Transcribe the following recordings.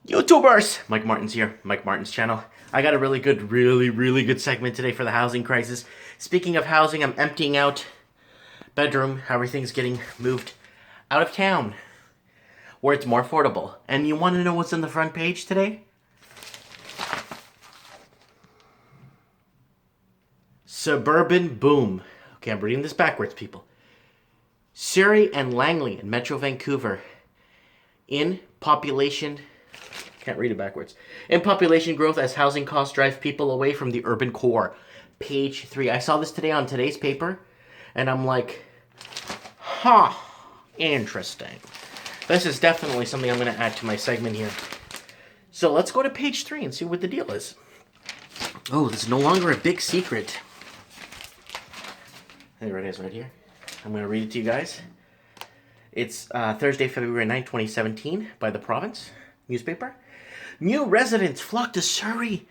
YouTubers! Mike Martin's here, Mike Martin's channel. I got a really good segment today for the housing crisis. Speaking of housing, I'm emptying out bedroom. Everything's getting moved out of town where it's more affordable. And you want to know what's on the front page today? Suburban boom. Okay, I'm reading this backwards, people. Surrey and Langley in Metro Vancouver in population... Can't read it backwards. In population growth as housing costs drive people away from the urban core. Page 3. I saw this today on today's paper, and I'm like, interesting. This is definitely something I'm going to add to my segment here. So let's go to page 3 and see what the deal is. Oh, this is no longer a big secret. There it is right here. I'm going to read it to you guys. It's Thursday, February 9, 2017, by The Province newspaper. New residents flock to Surrey.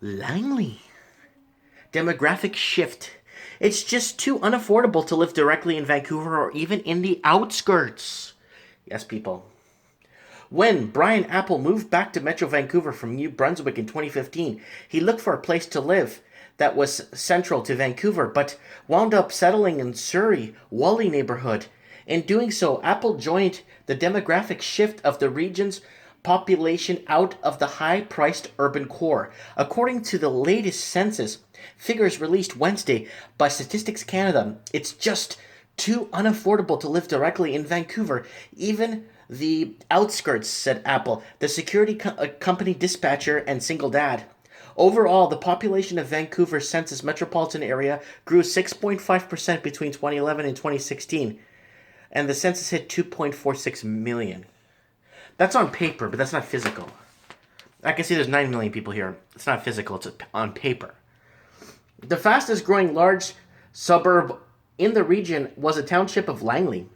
Langley. Demographic shift. It's just too unaffordable to live directly in Vancouver or even in the outskirts. Yes, people. When Brian Apple moved back to Metro Vancouver from New Brunswick in 2015, he looked for a place to live that was central to Vancouver, but wound up settling in Surrey, Whalley neighborhood. In doing so, Apple joined the demographic shift of the region's population out of the high-priced urban core. According to the latest census figures released Wednesday by Statistics Canada, it's just too unaffordable to live directly in Vancouver, even the outskirts, said Apple, the security company dispatcher and single dad. Overall, the population of Vancouver's census metropolitan area grew 6.5% between 2011 and 2016, and the census hit 2.46 million. That's on paper, but that's not physical. I can see there's 9 million people here. It's not physical, it's on paper. The fastest growing large suburb in the region was a township of Langley,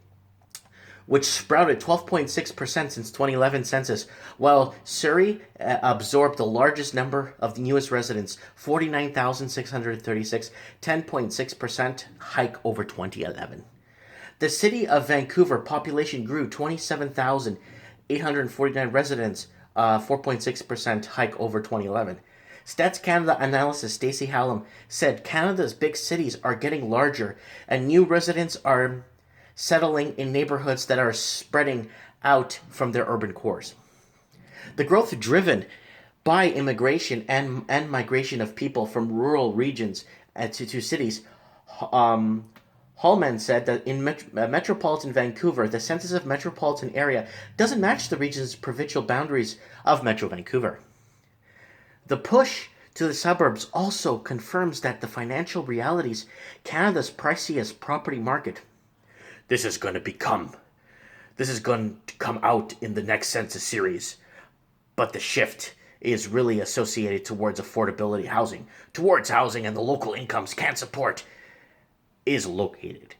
which sprouted 12.6% since 2011 census, while Surrey absorbed the largest number of the newest residents, 49,636, 10.6% hike over 2011. The city of Vancouver population grew 27,849 residents, 4.6% hike over 2011. Stats Canada analyst Stacey Hallam said Canada's big cities are getting larger and new residents are settling in neighborhoods that are spreading out from their urban cores. The growth driven by immigration and migration of people from rural regions to cities. Hallman said that in metropolitan Vancouver, the census of metropolitan area doesn't match the region's provincial boundaries of Metro Vancouver. The push to the suburbs also confirms that the financial realities Canada's priciest property market. This is going to come out in the next census series, but the shift is really associated towards affordability housing, towards housing and the local incomes can't support, is located.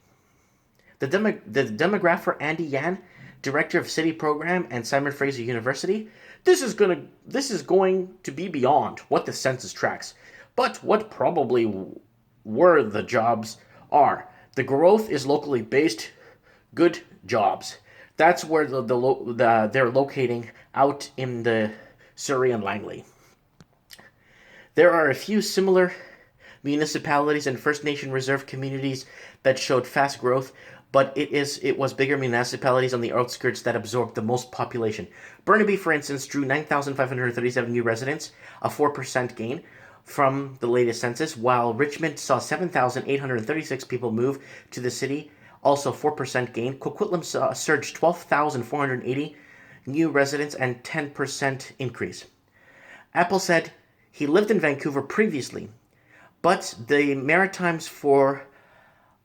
The demographer Andy Yan, director of city program at Simon Fraser University, this is going to be beyond what the census tracks, but what probably were the jobs are. The growth is locally based, good jobs. That's where they're locating out in the Surrey and Langley. There are a few similar municipalities and First Nation reserve communities that showed fast growth, but it was bigger municipalities on the outskirts that absorbed the most population. Burnaby, for instance, drew 9,537 new residents, a 4% gain from the latest census, while Richmond saw 7,836 people move to the city, also 4% gain. Coquitlam surged 12,480 new residents and 10% increase. Apple said he lived in Vancouver previously, but the Maritimes for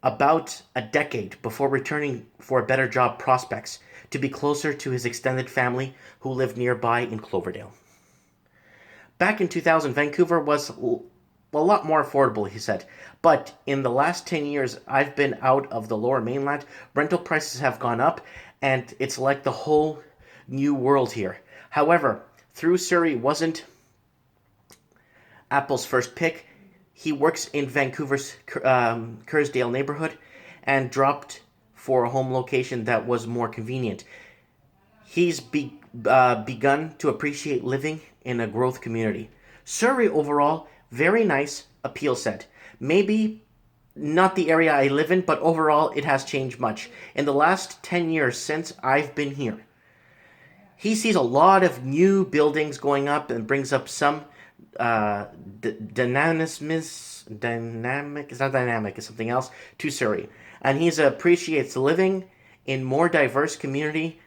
about a decade before returning for better job prospects to be closer to his extended family who lived nearby in Cloverdale. Back in 2000, Vancouver was a lot more affordable, he said, but in the last 10 years, I've been out of the Lower Mainland. Rental prices have gone up, and it's like the whole new world here. However, through Surrey wasn't Apple's first pick. He works in Vancouver's Kerrsdale neighborhood and dropped for a home location that was more convenient. He's begun to appreciate living in a growth community. Surrey overall, very nice appeal set. Maybe not the area I live in, but overall it has changed much. In the last 10 years since I've been here, he sees a lot of new buildings going up and brings up some dynamic, it's not dynamic, it's something else, to Surrey. And he appreciates living in more diverse community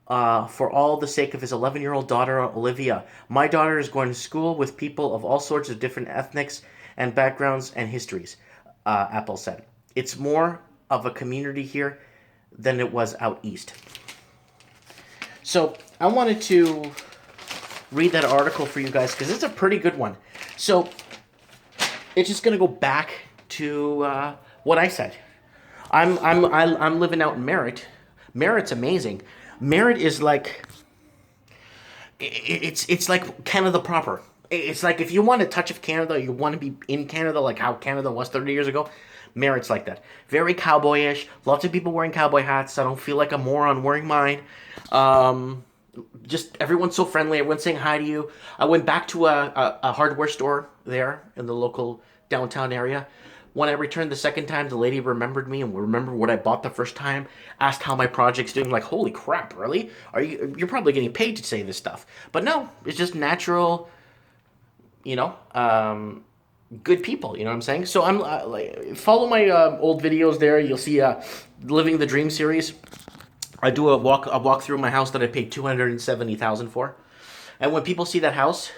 for all the sake of his 11-year-old daughter, Olivia. My daughter is going to school with people of all sorts of different ethnics and backgrounds and histories, Apple said. It's more of a community here than it was out east. So I wanted to read that article for you guys because it's a pretty good one. So it's just gonna go back to what I said. I'm living out in Merritt. Merritt's amazing. Merritt is like it's like Canada proper. It's like if you want a touch of Canada, you want to be in Canada, like how Canada was 30 years ago. Merritt's like that. Very cowboyish. Lots of people wearing cowboy hats. I don't feel like a moron wearing mine. Just everyone's so friendly. Everyone's saying hi to you. I went back to a hardware store there in the local downtown area. When I returned the second time, the lady remembered me and remembered what I bought the first time. Asked how my project's doing. I'm like, holy crap, really? You're probably getting paid to say this stuff. But no, it's just natural. Good people, you know what I'm saying? So I'm follow my old videos there. You'll see Living the Dream series. I do a walk through my house that I paid $270,000 for. And when people see that house,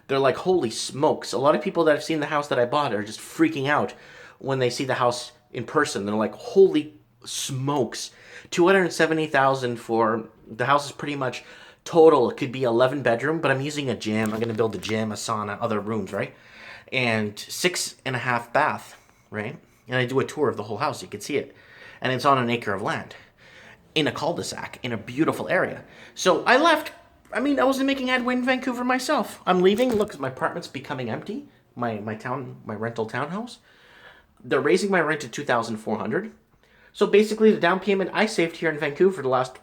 they're like, holy smokes. A lot of people that have seen the house that I bought are just freaking out when they see the house in person. They're like, holy smokes. $270,000 for the house is pretty much total. It could be 11 bedroom, but I'm using a gym. I'm going to build a gym, a sauna, other rooms, right? And 6.5 bath, right? And I do a tour of the whole house. You can see it. And it's on an acre of land in a cul-de-sac in a beautiful area. So I left. I wasn't making headway in Vancouver myself. I'm leaving. Look, my apartment's becoming empty. My rental townhouse. They're raising my rent to $2,400. So basically, the down payment I saved here in Vancouver for the last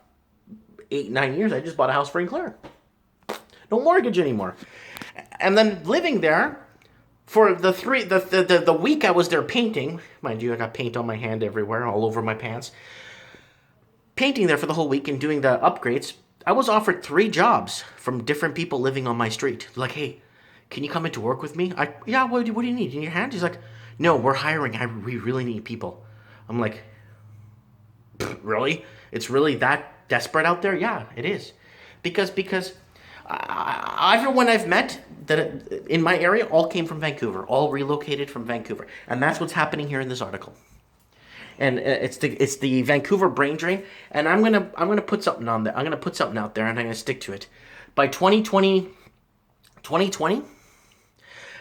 8-9 years, I just bought a house for in Clare. No mortgage anymore. And then living there for the week I was there painting. Mind you, I got paint on my hand everywhere, all over my pants. Painting there for the whole week and doing the upgrades. I was offered 3 jobs from different people living on my street. Like, hey, can you come into work with me? Yeah, what do you need in your hand? He's like, no, we're hiring. We really need people. I'm like, really? It's really that desperate out there? Yeah, it is. Because everyone I've met that in my area all came from Vancouver, all relocated from Vancouver. And that's what's happening here in this article. And it's the Vancouver brain drain, and I'm gonna put something on there. I'm gonna put something out there, and I'm gonna stick to it. By 2020,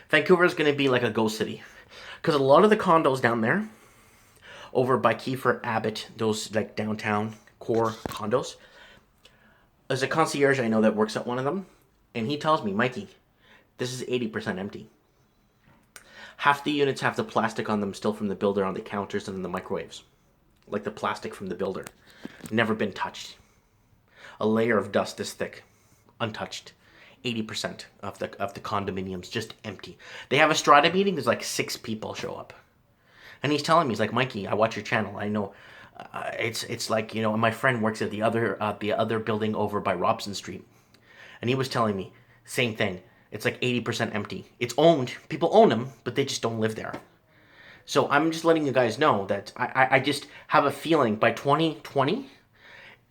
Vancouver is gonna be like a ghost city, because a lot of the condos down there, over by Kiefer, Abbott, those like downtown core condos, there's a concierge I know that works at one of them, and he tells me, Mikey, this is 80% empty. Half the units have the plastic on them still from the builder on the counters and in the microwaves. Like the plastic from the builder. Never been touched. A layer of dust this thick. Untouched. 80% of the condominiums just empty. They have a strata meeting, there's like 6 people show up. And he's telling me, he's like, Mikey, I watch your channel. I know it's like, my friend works at the other building over by Robson Street. And he was telling me, same thing. It's like 80% empty. It's owned. People own them, but they just don't live there. So I'm just letting you guys know that I just have a feeling by 2020,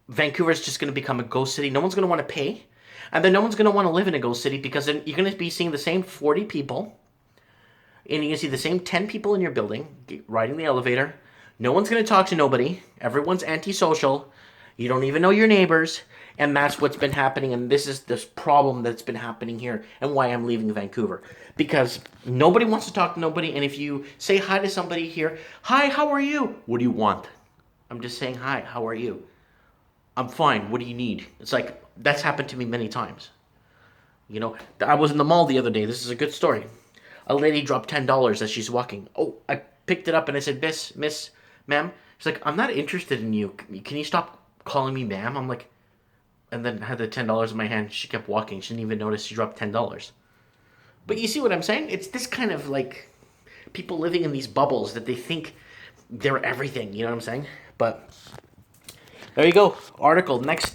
Vancouver's just going to become a ghost city. No one's going to want to pay. And then no one's going to want to live in a ghost city because then you're going to be seeing the same 40 people. And you're going to see the same 10 people in your building riding the elevator. No one's going to talk to nobody. Everyone's antisocial. You don't even know your neighbors. And that's what's been happening, and this is this problem that's been happening here, and why I'm leaving Vancouver. Because nobody wants to talk to nobody, and if you say hi to somebody here, hi, how are you? What do you want? I'm just saying hi, how are you? I'm fine, what do you need? It's like, that's happened to me many times. I was in the mall the other day, this is a good story. A lady dropped $10 as she's walking. Oh, I picked it up and I said, miss, ma'am. She's like, I'm not interested in you. Can you stop calling me ma'am? I'm like, and then had the $10 in my hand. She kept walking. She didn't even notice she dropped $10. But you see what I'm saying? It's this kind of like people living in these bubbles that they think they're everything. You know what I'm saying? But there you go. Article next